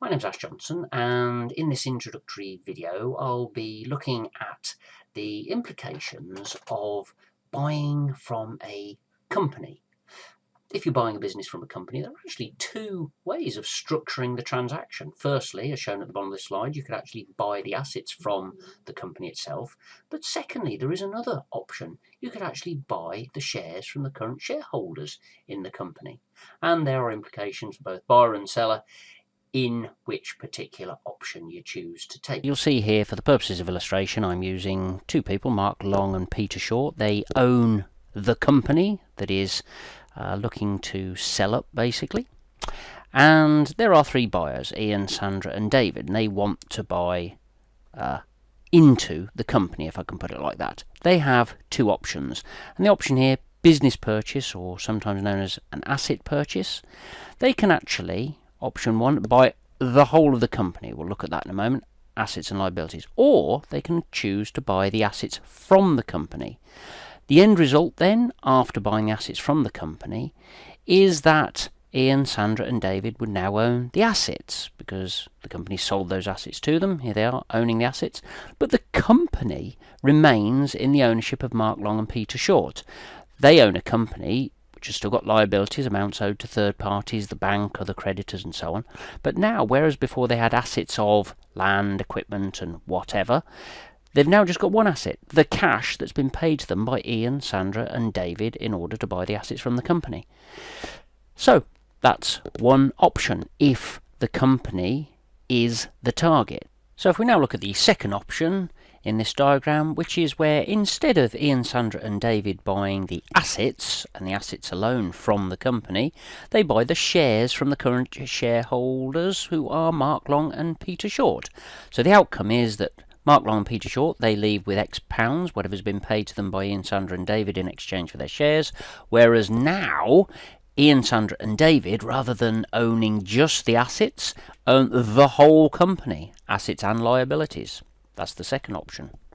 My name's Ash Johnson, and in this introductory video I'll be looking at the implications of buying from a company. If you're buying a business from a company, there are actually two ways of structuring the transaction. Firstly, as shown at the bottom of the slide, you could actually buy the assets from the company itself. But secondly, there is another option. You could actually buy the shares from the current shareholders in the company. And there are implications for both buyer and seller in which particular option you choose to take. You'll see here, for the purposes of illustration, I'm using two people, Mark Long and Peter Short. They own the company that is looking to sell up, basically. And there are three buyers, Ian, Sandra and David, and they want to buy into the company, if I can put it like that. They have two options, and the option here, business purchase, or sometimes known as an asset purchase, they can actually, option one, buy the whole of the company. We'll look at that in a moment, assets and liabilities. Or they can choose to buy the assets from the company. The end result then, after buying the assets from the company, is that Ian, Sandra and David would now own the assets because the company sold those assets to them. Here they are, owning the assets. But the company remains in the ownership of Mark Long and Peter Short. They own a company which has still got liabilities, amounts owed to third parties, the bank, other creditors and so on. But now, whereas before they had assets of land, equipment and whatever, they've now just got one asset, the cash that's been paid to them by Ian, Sandra and David in order to buy the assets from the company. So that's one option if the company is the target. So if we now look at the second option in this diagram, which is where instead of Ian, Sandra and David buying the assets, and the assets alone from the company, they buy the shares from the current shareholders, who are Mark Long and Peter Short. So the outcome is that Mark Long and Peter Short, they leave with X pounds, whatever's been paid to them by Ian, Sandra and David in exchange for their shares, whereas now Ian, Sandra and David, rather than owning just the assets, own the whole company, assets and liabilities. That's the second option.